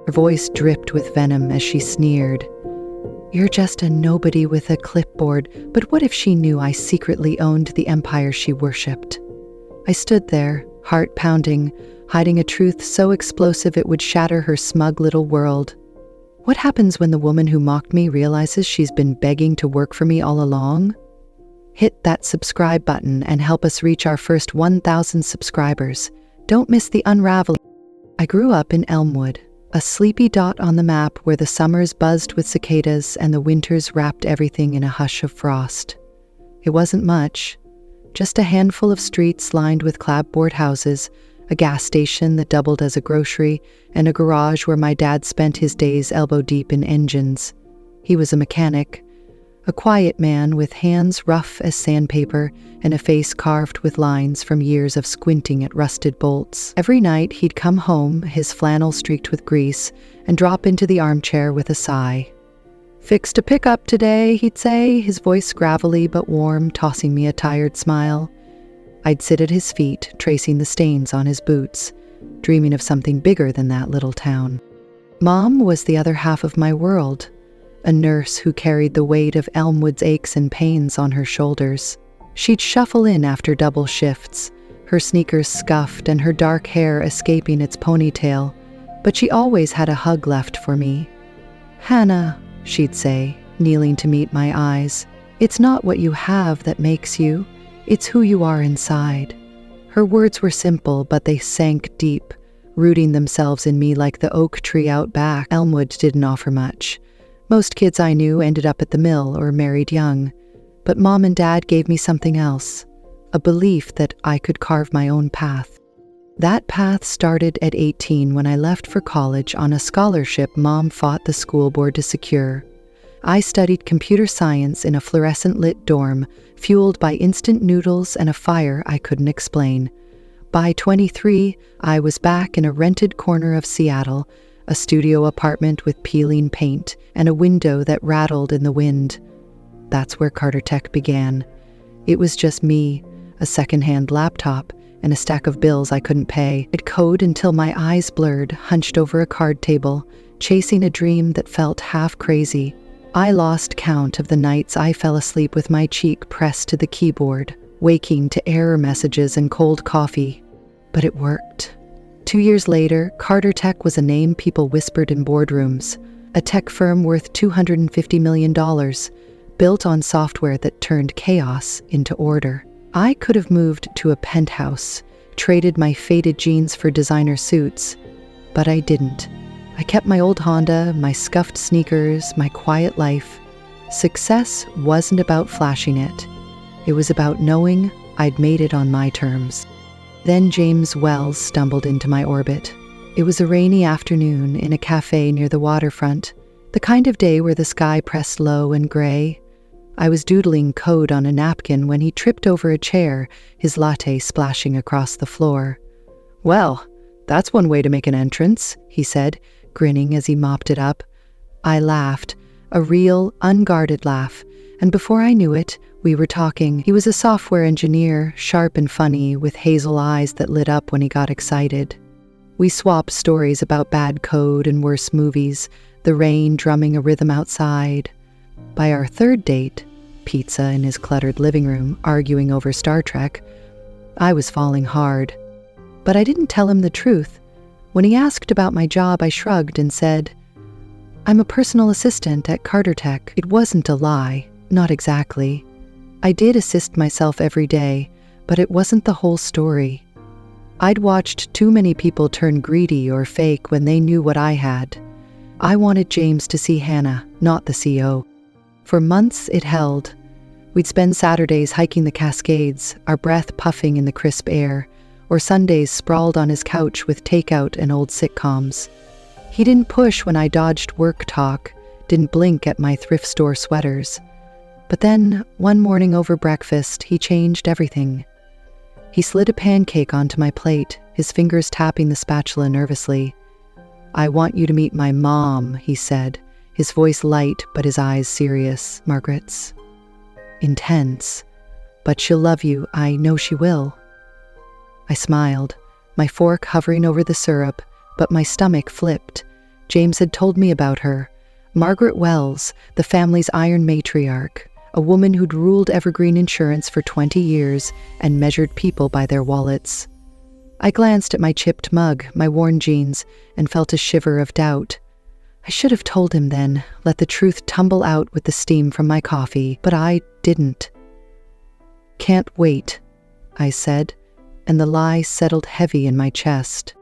Her voice dripped with venom as she sneered. "You're just a nobody with a clipboard, but what if she knew I secretly owned the empire she worshipped?" I stood there, heart pounding, hiding a truth so explosive it would shatter her smug little world. What happens when the woman who mocked me realizes she's been begging to work for me all along? Hit that subscribe button and help us reach our first 1,000 subscribers. Don't miss the unraveling. I grew up in Elmwood, a sleepy dot on the map where the summers buzzed with cicadas and the winters wrapped everything in a hush of frost. It wasn't much, just a handful of streets lined with clapboard houses, a gas station that doubled as a grocery, and a garage where my dad spent his days elbow-deep in engines. He was a mechanic, a quiet man with hands rough as sandpaper and a face carved with lines from years of squinting at rusted bolts. Every night he'd come home, his flannel streaked with grease, and drop into the armchair with a sigh. "Fixed a pickup today," he'd say, his voice gravelly but warm, tossing me a tired smile. I'd sit at his feet, tracing the stains on his boots, dreaming of something bigger than that little town. Mom was the other half of my world, a nurse who carried the weight of Elmwood's aches and pains on her shoulders. She'd shuffle in after double shifts, her sneakers scuffed and her dark hair escaping its ponytail, but she always had a hug left for me. "Hannah," she'd say, kneeling to meet my eyes, "it's not what you have that makes you. It's who you are inside." Her words were simple, but they sank deep, rooting themselves in me like the oak tree out back. Elmwood didn't offer much. Most kids I knew ended up at the mill or married young. But Mom and Dad gave me something else, a belief that I could carve my own path. That path started at 18 when I left for college on a scholarship Mom fought the school board to secure. I studied computer science in a fluorescent-lit dorm, fueled by instant noodles and a fire I couldn't explain. By 23, I was back in a rented corner of Seattle, a studio apartment with peeling paint and a window that rattled in the wind. That's where Carter Tech began. It was just me, a second-hand laptop, and a stack of bills I couldn't pay. I'd code until my eyes blurred, hunched over a card table, chasing a dream that felt half crazy. I lost count of the nights I fell asleep with my cheek pressed to the keyboard, waking to error messages and cold coffee. But it worked. 2 years later, Carter Tech was a name people whispered in boardrooms, a tech firm worth $250 million, built on software that turned chaos into order. I could have moved to a penthouse, traded my faded jeans for designer suits, but I didn't. I kept my old Honda, my scuffed sneakers, my quiet life. Success wasn't about flashing it. It was about knowing I'd made it on my terms. Then James Wells stumbled into my orbit. It was a rainy afternoon in a cafe near the waterfront, the kind of day where the sky pressed low and gray. I was doodling code on a napkin when he tripped over a chair, his latte splashing across the floor. "Well, that's one way to make an entrance," he said, grinning as he mopped it up. I laughed, a real, unguarded laugh, and before I knew it, we were talking. He was a software engineer, sharp and funny, with hazel eyes that lit up when he got excited. We swapped stories about bad code and worse movies, the rain drumming a rhythm outside. By our third date, pizza in his cluttered living room, arguing over Star Trek, I was falling hard. But I didn't tell him the truth. When he asked about my job, I shrugged and said, "I'm a personal assistant at Carter Tech." It wasn't a lie, not exactly. I did assist myself every day, but it wasn't the whole story. I'd watched too many people turn greedy or fake when they knew what I had. I wanted James to see Hannah, not the CO. For months it held. We'd spend Saturdays hiking the Cascades, our breath puffing in the crisp air, or Sundays sprawled on his couch with takeout and old sitcoms. He didn't push when I dodged work talk, didn't blink at my thrift store sweaters. But then, one morning over breakfast, he changed everything. He slid a pancake onto my plate, his fingers tapping the spatula nervously. "I want you to meet my mom," he said, his voice light but his eyes serious. "Margaret's intense, but she'll love you. I know she will." I smiled, my fork hovering over the syrup, but my stomach flipped. James had told me about her. Margaret Wells, the family's iron matriarch, a woman who'd ruled Evergreen Insurance for 20 years and measured people by their wallets. I glanced at my chipped mug, my worn jeans, and felt a shiver of doubt. I should have told him then, let the truth tumble out with the steam from my coffee, but I didn't. "Can't wait," I said, and the lie settled heavy in my chest.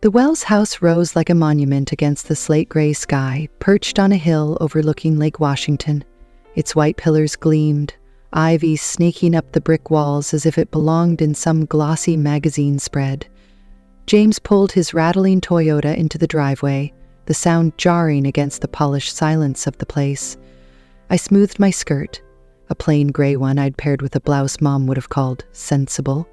The Wells house rose like a monument against the slate-gray sky, perched on a hill overlooking Lake Washington. Its white pillars gleamed, ivy snaking up the brick walls as if it belonged in some glossy magazine spread. James pulled his rattling Toyota into the driveway, the sound jarring against the polished silence of the place. I smoothed my skirt, a plain gray one I'd paired with a blouse Mom would have called sensible,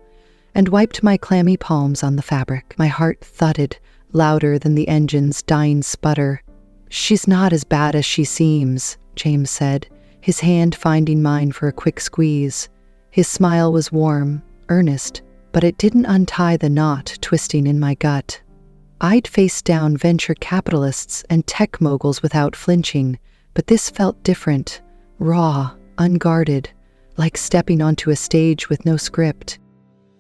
and wiped my clammy palms on the fabric. My heart thudded, louder than the engine's dying sputter. "She's not as bad as she seems," James said, his hand finding mine for a quick squeeze. His smile was warm, earnest, but it didn't untie the knot twisting in my gut. I'd faced down venture capitalists and tech moguls without flinching, but this felt different, raw, unguarded, like stepping onto a stage with no script.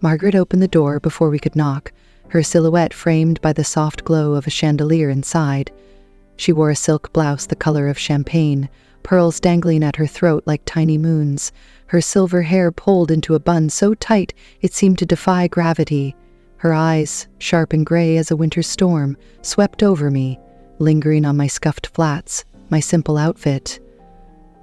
Margaret opened the door before we could knock, her silhouette framed by the soft glow of a chandelier inside. She wore a silk blouse the color of champagne, pearls dangling at her throat like tiny moons, her silver hair pulled into a bun so tight it seemed to defy gravity. Her eyes, sharp and gray as a winter storm, swept over me, lingering on my scuffed flats, my simple outfit.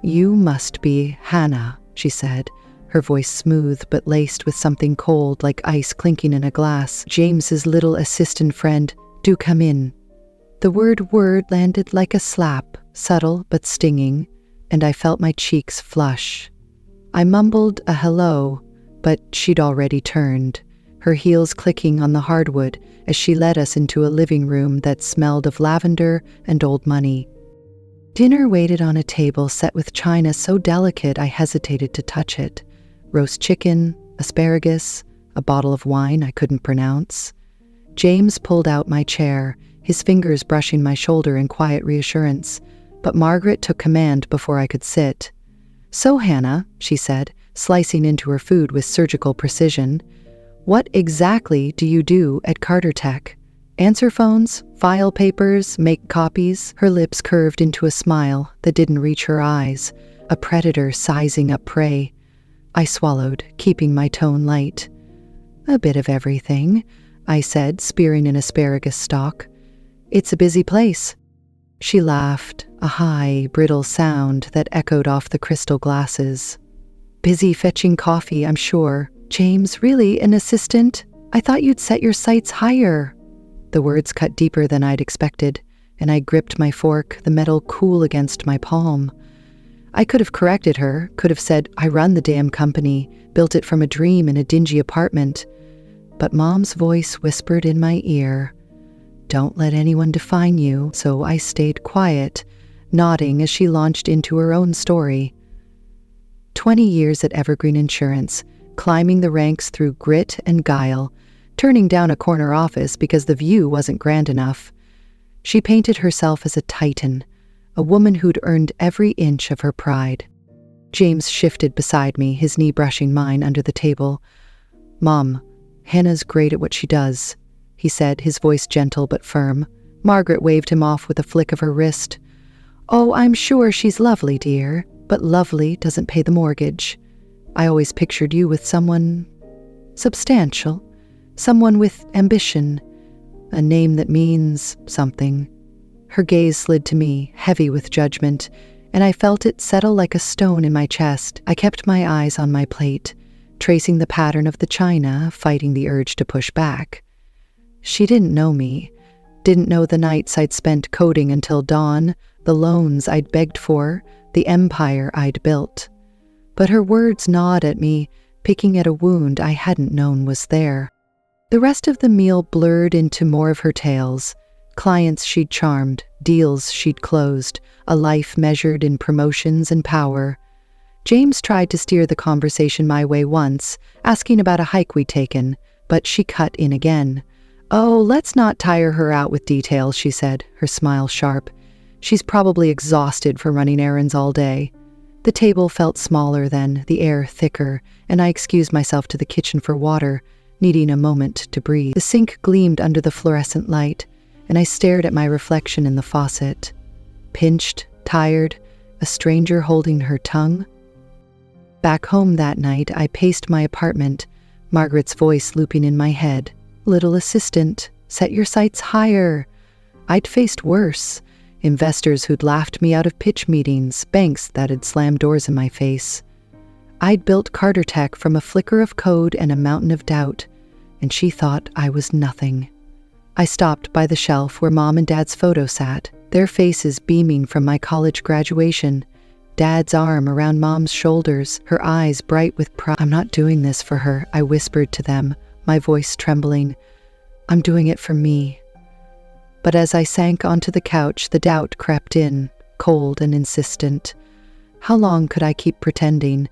"You must be Hannah," she said, her voice smooth but laced with something cold like ice clinking in a glass. "James's little assistant friend. Do come in." The word landed like a slap, subtle but stinging, and I felt my cheeks flush. I mumbled a hello, but she'd already turned, her heels clicking on the hardwood as she led us into a living room that smelled of lavender and old money. Dinner waited on a table set with china so delicate I hesitated to touch it. Roast chicken, asparagus, a bottle of wine I couldn't pronounce. James pulled out my chair, his fingers brushing my shoulder in quiet reassurance, but Margaret took command before I could sit. "So, Hannah," she said, slicing into her food with surgical precision, "what exactly do you do at Carter Tech? Answer phones, file papers, make copies?" Her lips curved into a smile that didn't reach her eyes, a predator sizing up prey. I swallowed, keeping my tone light. "A bit of everything," I said, spearing an asparagus stalk. "It's a busy place." She laughed, a high, brittle sound that echoed off the crystal glasses. "Busy fetching coffee, I'm sure. James, really an assistant? I thought you'd set your sights higher." The words cut deeper than I'd expected, and I gripped my fork, the metal cool against my palm. I could have corrected her, could have said, "I run the damn company, built it from a dream in a dingy apartment." But Mom's voice whispered in my ear, "Don't let anyone define you," so I stayed quiet, nodding as she launched into her own story. 20 years at Evergreen Insurance, climbing the ranks through grit and guile, turning down a corner office because the view wasn't grand enough. She painted herself as a titan, a woman who'd earned every inch of her pride. James shifted beside me, his knee brushing mine under the table. "Mom, Hannah's great at what she does," he said, his voice gentle but firm. Margaret waved him off with a flick of her wrist. "Oh, I'm sure she's lovely, dear, but lovely doesn't pay the mortgage. I always pictured you with someone substantial, someone with ambition, a name that means something." Her gaze slid to me, heavy with judgment, and I felt it settle like a stone in my chest. I kept my eyes on my plate, tracing the pattern of the china, fighting the urge to push back. She didn't know me, didn't know the nights I'd spent coding until dawn, the loans I'd begged for, the empire I'd built. But her words gnawed at me, picking at a wound I hadn't known was there. The rest of the meal blurred into more of her tales. Clients she'd charmed, deals she'd closed, a life measured in promotions and power. James tried to steer the conversation my way once, asking about a hike we'd taken, but she cut in again. "Oh, let's not tire her out with details," she said, her smile sharp. "She's probably exhausted from running errands all day." The table felt smaller then, the air thicker, and I excused myself to the kitchen for water, needing a moment to breathe. The sink gleamed under the fluorescent light, and I stared at my reflection in the faucet. Pinched, tired, a stranger holding her tongue. Back home that night, I paced my apartment, Margaret's voice looping in my head. "Little assistant, set your sights higher." I'd faced worse. Investors who'd laughed me out of pitch meetings, banks that had slammed doors in my face. I'd built Carter Tech from a flicker of code and a mountain of doubt, and she thought I was nothing. I stopped by the shelf where Mom and Dad's photo sat, their faces beaming from my college graduation, Dad's arm around Mom's shoulders, her eyes bright with pride. "I'm not doing this for her," I whispered to them, my voice trembling. "I'm doing it for me." But as I sank onto the couch, the doubt crept in, cold and insistent. How long could I keep pretending?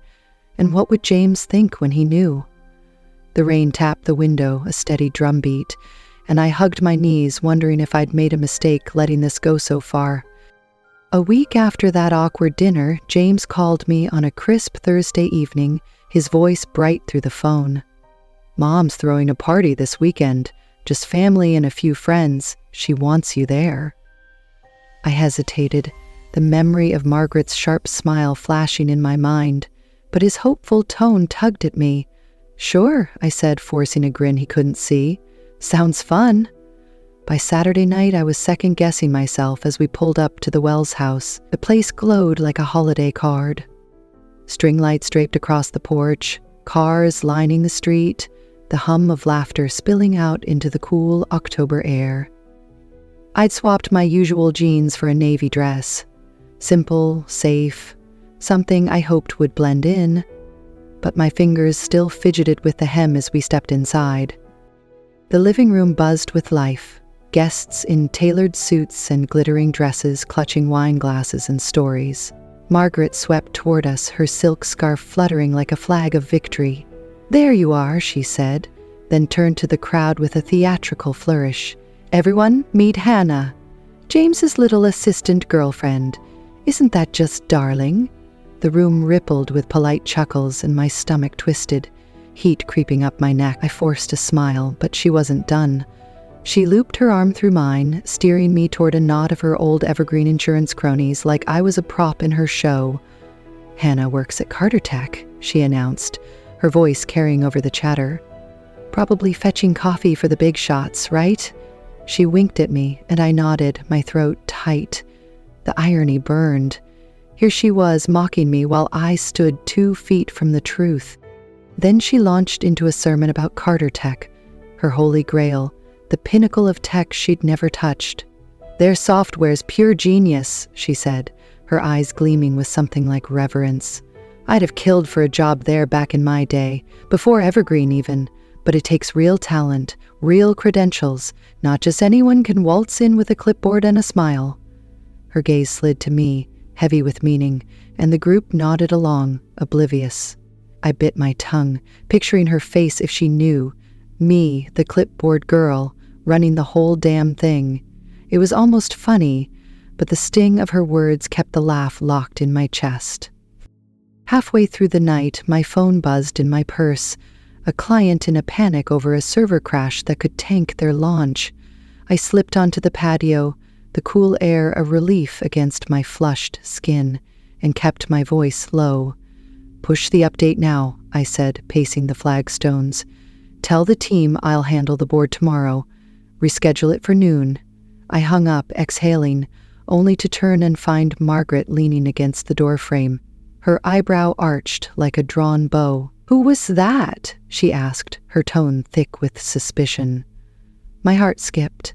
And what would James think when he knew? The rain tapped the window, a steady drumbeat, and I hugged my knees, wondering if I'd made a mistake letting this go so far. A week after that awkward dinner, James called me on a crisp Thursday evening, his voice bright through the phone. "Mom's throwing a party this weekend. Just family and a few friends. She wants you there." I hesitated, the memory of Margaret's sharp smile flashing in my mind, but his hopeful tone tugged at me. "Sure," I said, forcing a grin he couldn't see. "Sounds fun." By Saturday night, I was second-guessing myself as we pulled up to the Wells house. The place glowed like a holiday card. String lights draped across the porch, cars lining the street, the hum of laughter spilling out into the cool October air. I'd swapped my usual jeans for a navy dress. Simple, safe, something I hoped would blend in, but my fingers still fidgeted with the hem as we stepped inside. The living room buzzed with life, guests in tailored suits and glittering dresses clutching wine glasses and stories. Margaret swept toward us, her silk scarf fluttering like a flag of victory. "There you are," she said, then turned to the crowd with a theatrical flourish. "Everyone, meet Hannah, James's little assistant girlfriend. Isn't that just darling?" The room rippled with polite chuckles and my stomach twisted, heat creeping up my neck. I forced a smile, but she wasn't done. She looped her arm through mine, steering me toward a knot of her old evergreen insurance cronies like I was a prop in her show. "Hannah works at Carter Tech," she announced, her voice carrying over the chatter. "Probably fetching coffee for the big shots, right?" She winked at me, and I nodded, my throat tight. The irony burned. Here she was mocking me while I stood 2 feet from the truth. Then she launched into a sermon about Carter Tech, her holy grail, the pinnacle of tech she'd never touched. "Their software's pure genius," she said, her eyes gleaming with something like reverence. "I'd have killed for a job there back in my day, before Evergreen even, but it takes real talent, real credentials. Not just anyone can waltz in with a clipboard and a smile." Her gaze slid to me, heavy with meaning, and the group nodded along, oblivious. I bit my tongue, picturing her face if she knew. Me, the clipboard girl, running the whole damn thing. It was almost funny, but the sting of her words kept the laugh locked in my chest. Halfway through the night, my phone buzzed in my purse, a client in a panic over a server crash that could tank their launch. I slipped onto the patio, the cool air a relief against my flushed skin, and kept my voice low. "Push the update now," I said, pacing the flagstones. "Tell the team I'll handle the board tomorrow. Reschedule it for noon." I hung up, exhaling, only to turn and find Margaret leaning against the doorframe, her eyebrow arched like a drawn bow. "Who was that?" she asked, her tone thick with suspicion. My heart skipped.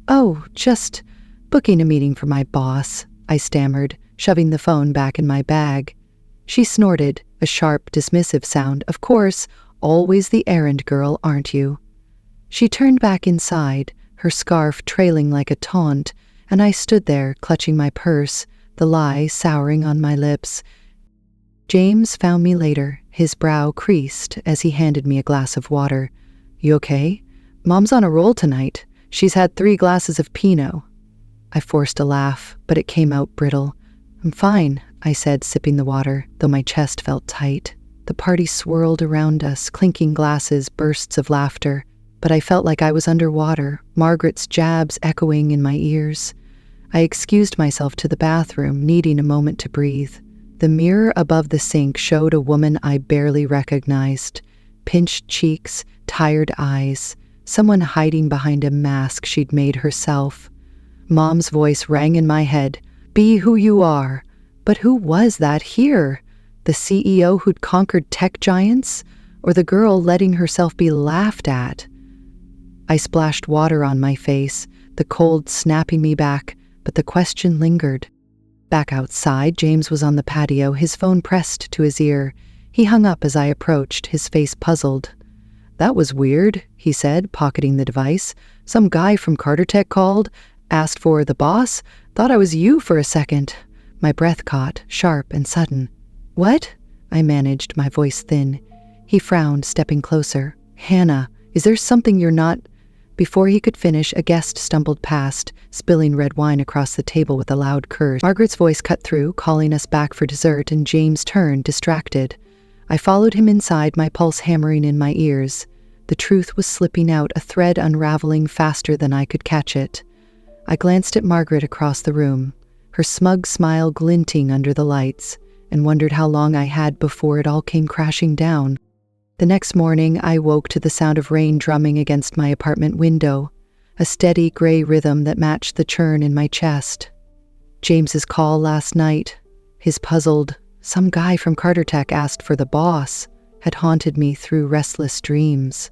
"Oh, just booking a meeting for my boss," I stammered, shoving the phone back in my bag. She snorted, a sharp, dismissive sound. "Of course, always the errand girl, aren't you?" She turned back inside, her scarf trailing like a taunt, and I stood there, clutching my purse, the lie souring on my lips. James found me later, his brow creased as he handed me a glass of water. "You okay?" Mom's on a roll tonight. She's had 3 glasses of Pinot. I forced a laugh, but it came out brittle. I'm fine, I said, sipping the water, though my chest felt tight. The party swirled around us, clinking glasses, bursts of laughter, but I felt like I was underwater, Margaret's jabs echoing in my ears. I excused myself to the bathroom, needing a moment to breathe. The mirror above the sink showed a woman I barely recognized. Pinched cheeks, tired eyes, someone hiding behind a mask she'd made herself. Mom's voice rang in my head. Be who you are. But who was that here? The CEO who'd conquered tech giants? Or the girl letting herself be laughed at? I splashed water on my face, the cold snapping me back, but the question lingered. Back outside, James was on the patio, his phone pressed to his ear. He hung up as I approached, his face puzzled. That was weird, he said, pocketing the device. Some guy from Carter Tech called, asked for the boss. Thought I was you for a second. My breath caught, sharp and sudden. What? I managed, my voice thin. He frowned, stepping closer. Hannah, is there something you're not... Before he could finish, a guest stumbled past, spilling red wine across the table with a loud curse. Margaret's voice cut through, calling us back for dessert, and James turned, distracted. I followed him inside, my pulse hammering in my ears. The truth was slipping out, a thread unraveling faster than I could catch it. I glanced at Margaret across the room, her smug smile glinting under the lights, and wondered how long I had before it all came crashing down. The next morning, I woke to the sound of rain drumming against my apartment window, a steady gray rhythm that matched the churn in my chest. James's call last night, his puzzled, some guy from Carter Tech asked for the boss, had haunted me through restless dreams.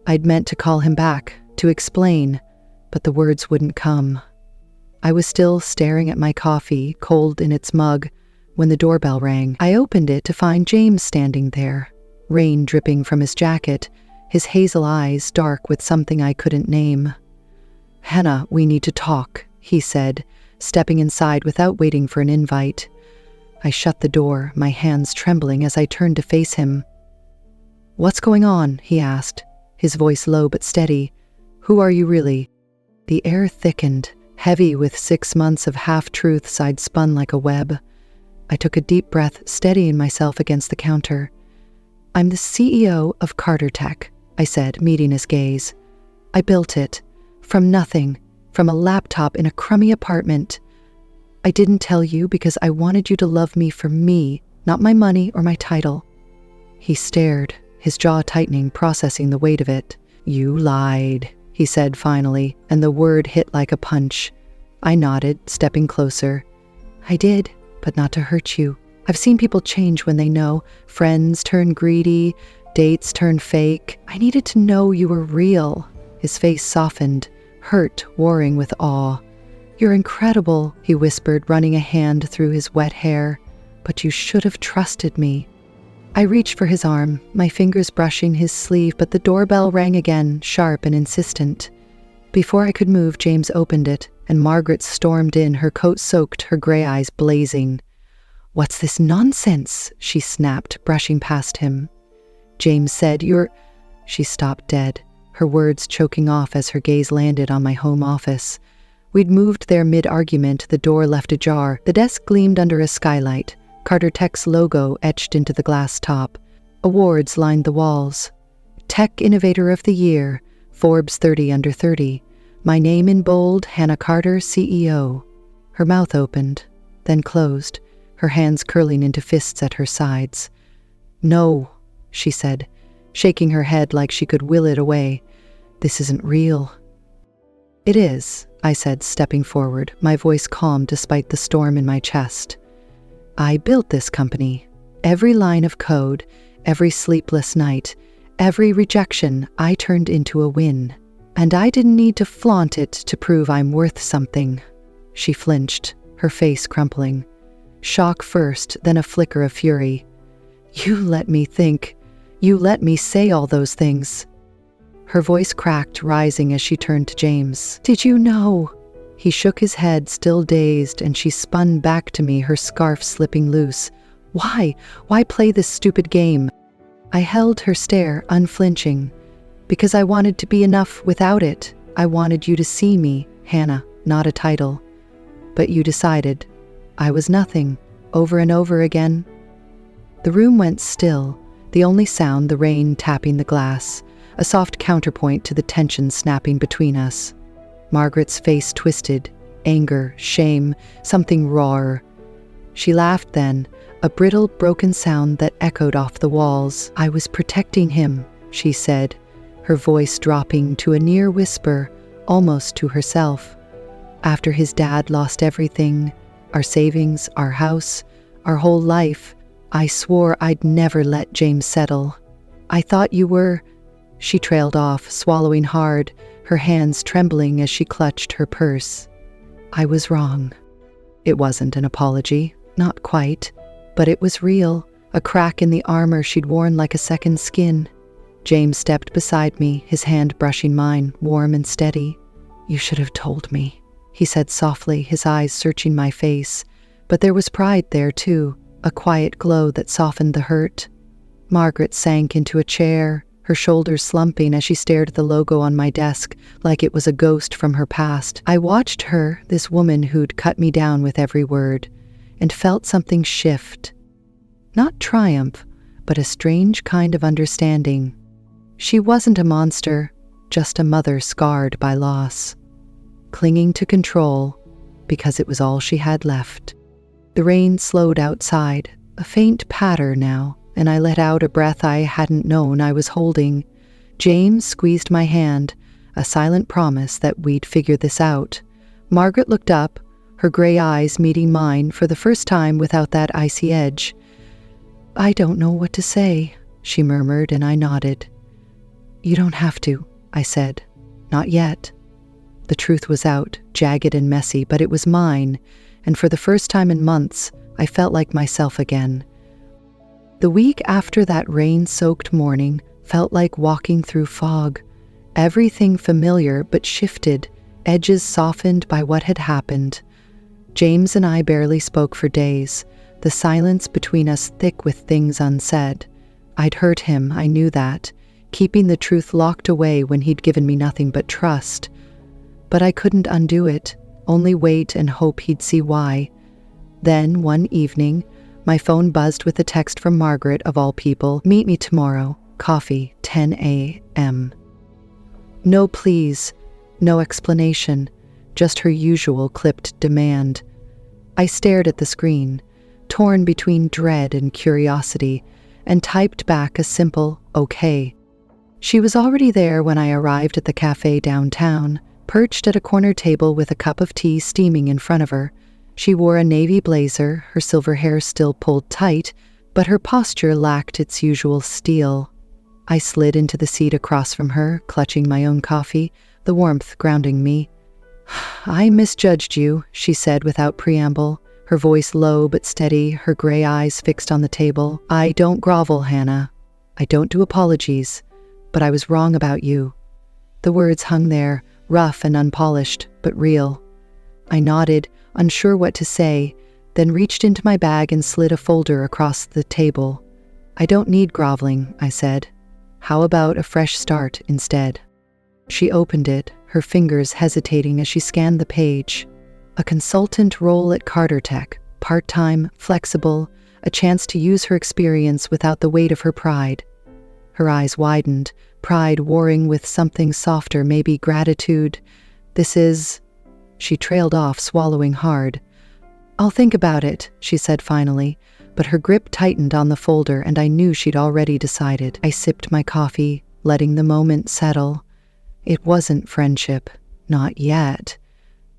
I'd meant to call him back, to explain, but the words wouldn't come. I was still staring at my coffee, cold in its mug, when the doorbell rang. I opened it to find James standing there. Rain dripping from his jacket, his hazel eyes dark with something I couldn't name. Hannah, we need to talk, he said, stepping inside without waiting for an invite. I shut the door, my hands trembling as I turned to face him. What's going on? He asked, his voice low but steady. Who are you really? The air thickened, heavy with 6 months of half-truths I'd spun like a web. I took a deep breath, steadying myself against the counter. I'm the CEO of Carter Tech, I said, meeting his gaze. I built it. From nothing. From a laptop in a crummy apartment. I didn't tell you because I wanted you to love me for me, not my money or my title. He stared, his jaw tightening, processing the weight of it. You lied, he said finally, and the word hit like a punch. I nodded, stepping closer. I did, but not to hurt you. I've seen people change when they know. Friends turn greedy, dates turn fake. I needed to know you were real. His face softened, hurt warring with awe. You're incredible, he whispered, running a hand through his wet hair. But you should have trusted me. I reached for his arm, my fingers brushing his sleeve, but the doorbell rang again, sharp and insistent. Before I could move, James opened it, and Margaret stormed in, her coat soaked, her gray eyes blazing. What's this nonsense? She snapped, brushing past him. James said, She stopped dead, her words choking off as her gaze landed on my home office. We'd moved there mid-argument, the door left ajar. The desk gleamed under a skylight, Carter Tech's logo etched into the glass top. Awards lined the walls. Tech Innovator of the Year, Forbes 30 Under 30. My name in bold, Hannah Carter, CEO. Her mouth opened, then closed, her hands curling into fists at her sides. No, she said, shaking her head like she could will it away. This isn't real. It is, I said, stepping forward, my voice calm despite the storm in my chest. I built this company. Every line of code, every sleepless night, every rejection I turned into a win. And I didn't need to flaunt it to prove I'm worth something. She flinched, her face crumpling. Shock first, then a flicker of fury. You let me think. You let me say all those things. Her voice cracked, rising as she turned to James. Did you know? He shook his head, still dazed, and she spun back to me, her scarf slipping loose. Why? Why play this stupid game? I held her stare, unflinching. Because I wanted to be enough without it. I wanted you to see me, Hannah, not a title. But you decided I was nothing, over and over again. The room went still, the only sound the rain tapping the glass, a soft counterpoint to the tension snapping between us. Margaret's face twisted, anger, shame, something raw. She laughed then, a brittle, broken sound that echoed off the walls. I was protecting him, she said, her voice dropping to a near whisper, almost to herself. After his dad lost everything, our savings, our house, our whole life, I swore I'd never let James settle. I thought you were... She trailed off, swallowing hard, her hands trembling as she clutched her purse. I was wrong. It wasn't an apology, not quite, but it was real, a crack in the armor she'd worn like a second skin. James stepped beside me, his hand brushing mine, warm and steady. You should have told me, he said softly, his eyes searching my face. But there was pride there, too, a quiet glow that softened the hurt. Margaret sank into a chair, her shoulders slumping as she stared at the logo on my desk like it was a ghost from her past. I watched her, this woman who'd cut me down with every word, and felt something shift. Not triumph, but a strange kind of understanding. She wasn't a monster, just a mother scarred by loss, clinging to control because it was all she had left. The rain slowed outside, a faint patter now, and I let out a breath I hadn't known I was holding. James squeezed my hand, a silent promise that we'd figure this out. Margaret looked up, her gray eyes meeting mine for the first time without that icy edge. I don't know what to say, she murmured, and I nodded. You don't have to, I said. Not yet. The truth was out, jagged and messy, but it was mine, and for the first time in months, I felt like myself again. The week after that rain-soaked morning felt like walking through fog. Everything familiar but shifted, edges softened by what had happened. James and I barely spoke for days, the silence between us thick with things unsaid. I'd hurt him, I knew that, keeping the truth locked away when he'd given me nothing but trust. But I couldn't undo it, only wait and hope he'd see why. Then, one evening, my phone buzzed with a text from Margaret, of all people. Meet me tomorrow, coffee, 10 a.m. No please, no explanation, just her usual clipped demand. I stared at the screen, torn between dread and curiosity, and typed back a simple, okay. She was already there when I arrived at the cafe downtown, perched at a corner table with a cup of tea steaming in front of her. She wore a navy blazer, her silver hair still pulled tight, but her posture lacked its usual steel. I slid into the seat across from her, clutching my own coffee, the warmth grounding me. I misjudged you, she said without preamble, her voice low but steady, her gray eyes fixed on the table. I don't grovel, Hannah. I don't do apologies, but I was wrong about you. The words hung there, rough and unpolished, but real. I nodded, unsure what to say, then reached into my bag and slid a folder across the table. I don't need groveling, I said. How about a fresh start instead? She opened it, her fingers hesitating as she scanned the page. A consultant role at Carter Tech, part-time, flexible, a chance to use her experience without the weight of her pride. Her eyes widened, pride warring with something softer, maybe gratitude. This is... She trailed off, swallowing hard. I'll think about it, she said finally, but her grip tightened on the folder and I knew she'd already decided. I sipped my coffee, letting the moment settle. It wasn't friendship, not yet,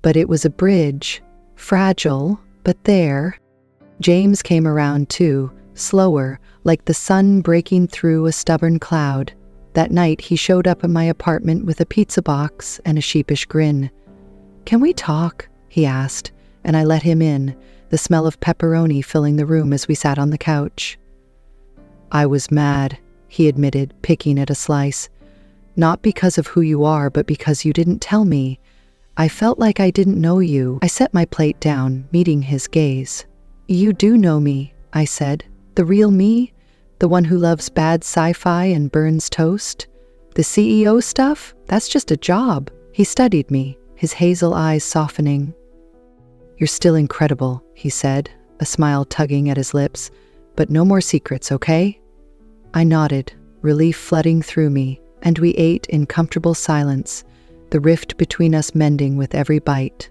but it was a bridge, fragile, but there. James came around too, slower, like the sun breaking through a stubborn cloud. That night he showed up at my apartment with a pizza box and a sheepish grin. Can we talk? He asked, and I let him in, the smell of pepperoni filling the room as we sat on the couch. I was mad, he admitted, picking at a slice. Not because of who you are, but because you didn't tell me. I felt like I didn't know you. I set my plate down, meeting his gaze. You do know me, I said. The real me? The one who loves bad sci-fi and burns toast? The CEO stuff? That's just a job. He studied me, his hazel eyes softening. You're still incredible, he said, a smile tugging at his lips. But no more secrets, okay? I nodded, relief flooding through me, and we ate in comfortable silence, the rift between us mending with every bite.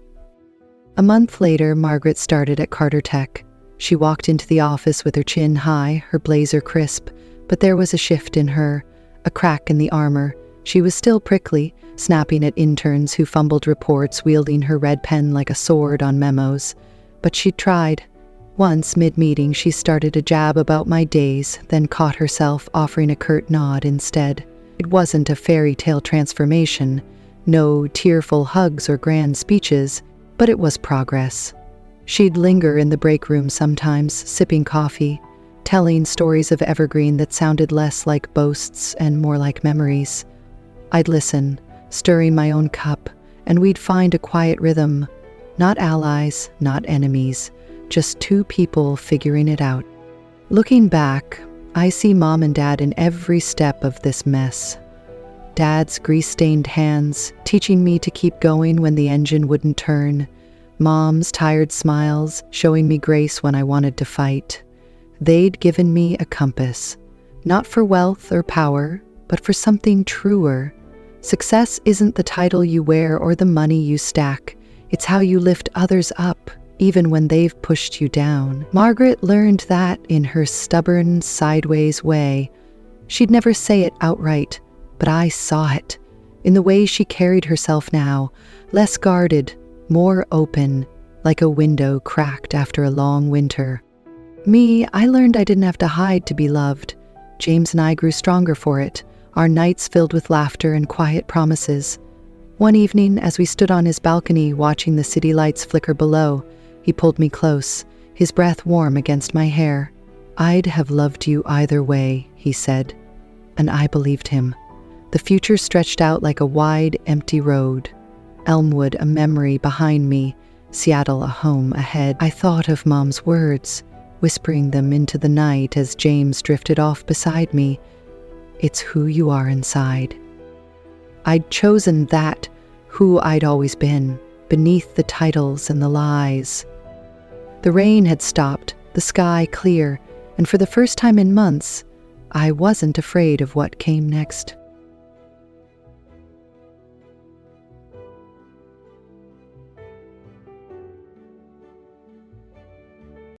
A month later, Margaret started at Carter Tech. She walked into the office with her chin high, her blazer crisp, but there was a shift in her, a crack in the armor. She was still prickly, snapping at interns who fumbled reports, wielding her red pen like a sword on memos. But she'd tried. Once, mid-meeting, she started a jab about my days, then caught herself offering a curt nod instead. It wasn't a fairy tale transformation, no tearful hugs or grand speeches, but it was progress. She'd linger in the break room sometimes, sipping coffee, telling stories of Evergreen that sounded less like boasts and more like memories. I'd listen, stirring my own cup, and we'd find a quiet rhythm. Not allies, not enemies, just two people figuring it out. Looking back, I see Mom and Dad in every step of this mess. Dad's grease-stained hands, teaching me to keep going when the engine wouldn't turn. Mom's tired smiles, showing me grace when I wanted to fight. They'd given me a compass, not for wealth or power, but for something truer. Success isn't the title you wear or the money you stack. It's how you lift others up, even when they've pushed you down. Margaret learned that in her stubborn, sideways way. She'd never say it outright, but I saw it. In the way she carried herself now, less guarded, more open, like a window cracked after a long winter. Me, I learned I didn't have to hide to be loved. James and I grew stronger for it, our nights filled with laughter and quiet promises. One evening, as we stood on his balcony watching the city lights flicker below, he pulled me close, his breath warm against my hair. I'd have loved you either way, he said, and I believed him. The future stretched out like a wide, empty road. Elmwood a memory behind me, Seattle a home ahead. I thought of Mom's words, whispering them into the night as James drifted off beside me. It's who you are inside. I'd chosen that, who I'd always been, beneath the titles and the lies. The rain had stopped, the sky clear, and for the first time in months, I wasn't afraid of what came next.